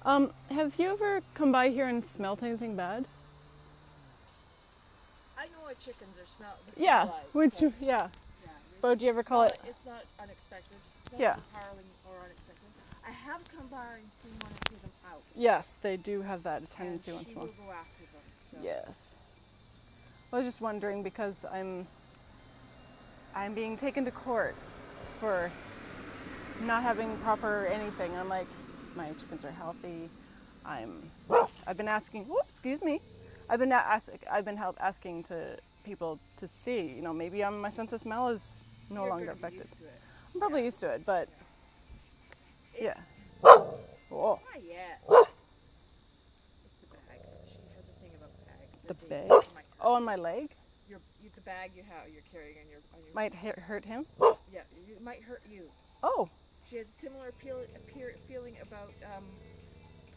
Have you ever come by here and smelled anything bad? I know what chickens are smell. Yeah, Alive, so, yeah. yeah. But would you ever call it? It's not unexpected. It's not Yeah. entirely or unexpected. I have come by and seen one or two of them out. Yes, they do have that tendency And once she in a will while. go after them. So. Yes. I was just wondering because I'm being taken to court for not having proper anything. I'm like, my chickens are healthy. I've been asking. Whoops, excuse me. I've been asking to people to see. You know, maybe my sense of smell is no You're longer gonna be affected. used to it. I'm probably used to it, but yeah. Oh, Not yet. It's the bag. She has a thing about bags. the that bag. they might hurt Oh, on my leg. the bag you're carrying on your Might hurt him. yeah, it might hurt you. Oh, She had a similar feeling about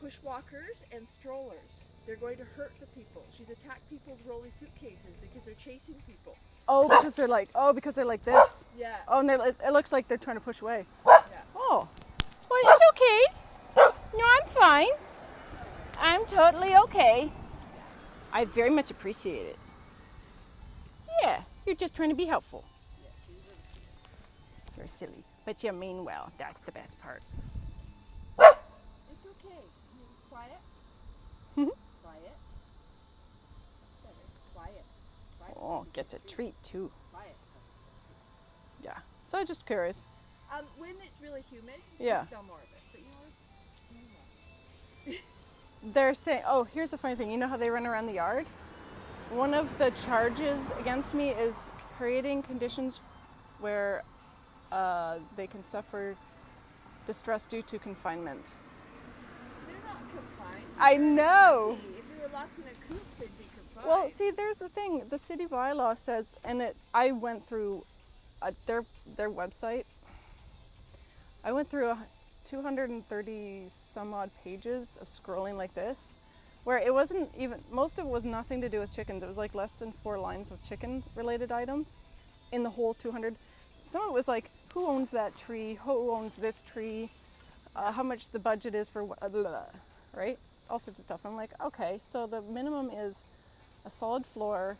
push walkers and strollers. They're going to hurt the people. She's attacked people's rolly suitcases because they're chasing people. because they're like this. Yeah. Oh, and it looks like they're trying to push away. Yeah. Oh, well, it's okay. No, I'm fine. I'm totally okay. I very much appreciate it. Yeah, you're just trying to be helpful. Yeah, she's really sweet. You're silly, but you mean well. That's the best part. It's okay. Quiet. Mhm. Quiet. Better. Quiet. Quiet. Oh, gets a treat too. Quiet. Yeah. So I'm just curious. When it's really humid, Yeah. you smell more of it. But you know, it's They're saying, oh, here's the funny thing. You know how they run around the yard? One of the charges against me is creating conditions where they can suffer distress due to confinement. they're not confined. I know. If you were locked in a coop, they'd be confined. Well, see, there's the thing. The city bylaw says, I went through their website. I went through 230 some odd pages of scrolling like this, where it wasn't even, most of it was nothing to do with chickens. It was like less than 4 lines of chicken related items in the whole 200. Some of it was like, who owns that tree? Who owns this tree? How much the budget is for blah, blah, right? All sorts of stuff. I'm like, okay, so the minimum is a solid floor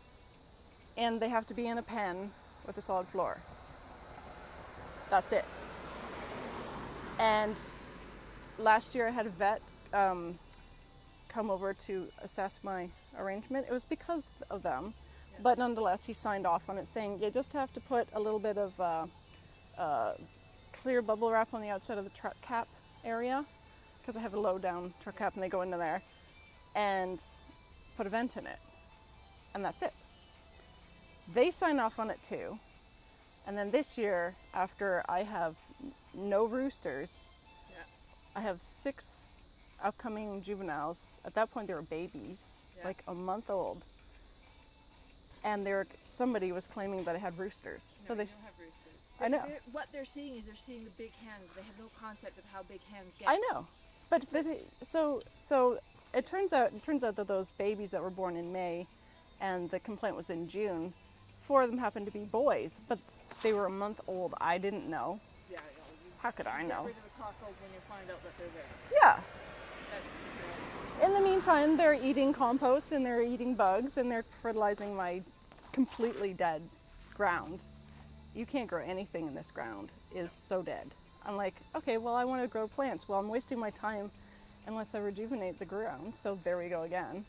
and they have to be in a pen with a solid floor. That's it. And last year I had a vet come over to assess my arrangement. It was because of them, but nonetheless he signed off on it saying you just have to put a little bit of clear bubble wrap on the outside of the truck cap area, because I have a low down truck cap and they go into there, and put a vent in it, and that's it. They sign off on it too. And then this year, after I have no roosters, I have 6 upcoming juveniles. At that point, they were babies, like a month old. And somebody was claiming that I had roosters. No, so you they don't have roosters. I know. What they're seeing is they're seeing the big hens. They have no concept of how big hens get. I know, but so it turns out that those babies that were born in May, and the complaint was in June, 4 of them happened to be boys, but they were a month old. I didn't know. Yeah, How could I know? Get rid of the cockles when you find out that they're there. Yeah. That's, In the meantime, they're eating compost and they're eating bugs and they're fertilizing my completely dead ground. You can't grow anything in this ground. It's so dead. I'm like, okay, well, I want to grow plants. Well, I'm wasting my time unless I rejuvenate the ground. So there we go again.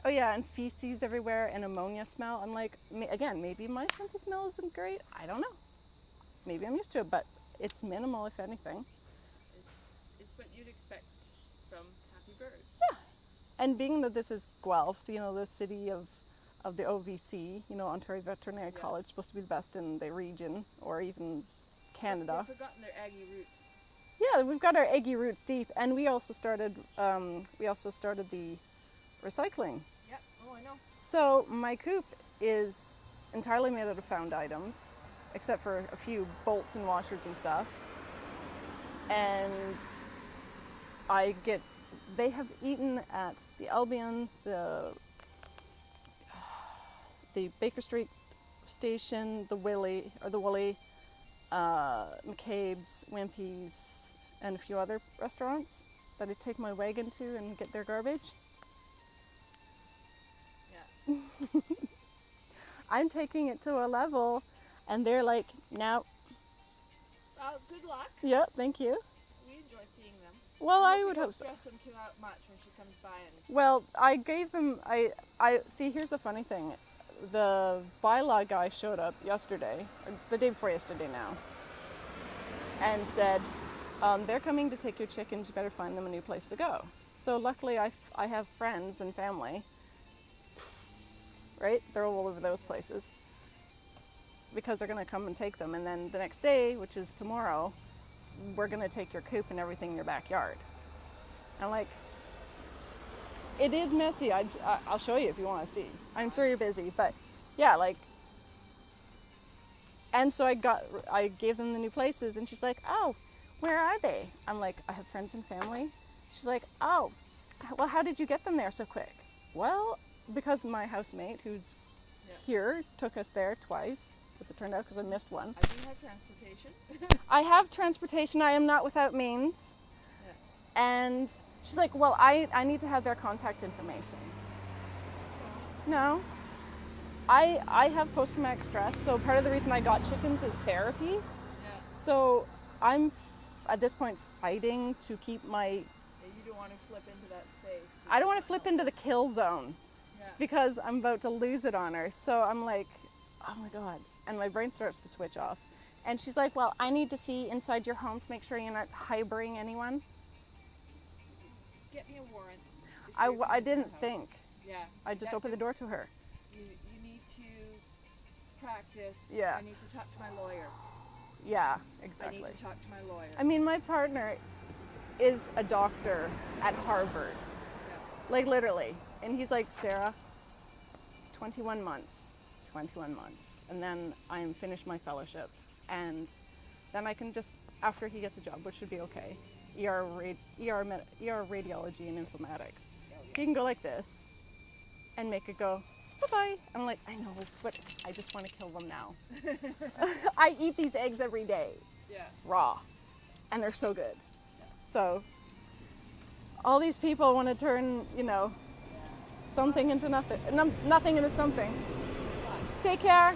Oh yeah, and feces everywhere and ammonia smell. I'm like, again, maybe my sense of smell isn't great. I don't know. Maybe I'm used to it, but it's minimal, if anything. it's what you'd expect from happy birds. Yeah. And being that this is Guelph, you know, the city of the OVC, you know, Ontario Veterinary College, supposed to be the best in the region or even Canada. They've forgotten their Aggie roots. Yeah, we've got our Aggie roots deep, and we also started the recycling. Yep. Oh, I know. So my coop is entirely made out of found items, except for a few bolts and washers and stuff. And they have eaten at the Albion, the Baker Street station, the Woolly, McCabe's, Wimpy's, and a few other restaurants that I take my wagon to and get their garbage. Yeah. I'm taking it to a level, and they're like, no. Well, good luck. Yeah, thank you. We enjoy seeing them. Well, I hope would you don't hope so. stress them too much when she comes by. And Well, I gave them, I see, here's the funny thing. The bylaw guy showed up yesterday, or the day before yesterday now, and said, they're coming to take your chickens, you better find them a new place to go. So luckily I have friends and family, right? They're all over those places because they're gonna come and take them. And then the next day, which is tomorrow, we're gonna take your coop and everything in your backyard. I'm like, it is messy. I'll show you if you want to see. I'm sure you're busy, but yeah, like, and so I gave them the new places, and she's like, oh, where are they? I'm like, I have friends and family. She's like, oh, well, how did you get them there so quick? Well, because my housemate, who's here, took us there twice, as it turned out, because I missed one. I do have transportation. I have transportation. I am not without means. Yeah. And she's like, well, I need to have their contact information. No. I have post-traumatic stress, so part of the reason I got chickens is therapy. Yeah. So I'm, at this point, fighting to keep my... Yeah, you don't want to flip into that space. I don't want to flip into the kill zone Yeah. because I'm about to lose it on her. So I'm like, oh my God. And my brain starts to switch off. And she's like, well, I need to see inside your home to make sure you're not harboring anyone. Get me a warrant. I didn't think. Yeah. I just opened the door to her. You need to practice. Yeah. I need to talk to my lawyer. Yeah, I exactly. need to talk to my lawyer. I mean, my partner is a doctor at Harvard. Yeah. Like, literally. And he's like, Sarah, 21 months. 21 months. And then I'm finished my fellowship. And then I can just, after he gets a job, which should be okay, ER radiology and informatics. He can go like this and make it go, bye-bye. I'm like, I know, but I just want to kill them now. I eat these eggs every day, Yeah. raw, and they're so good. So all these people want to turn, something into nothing, nothing into something. Take care.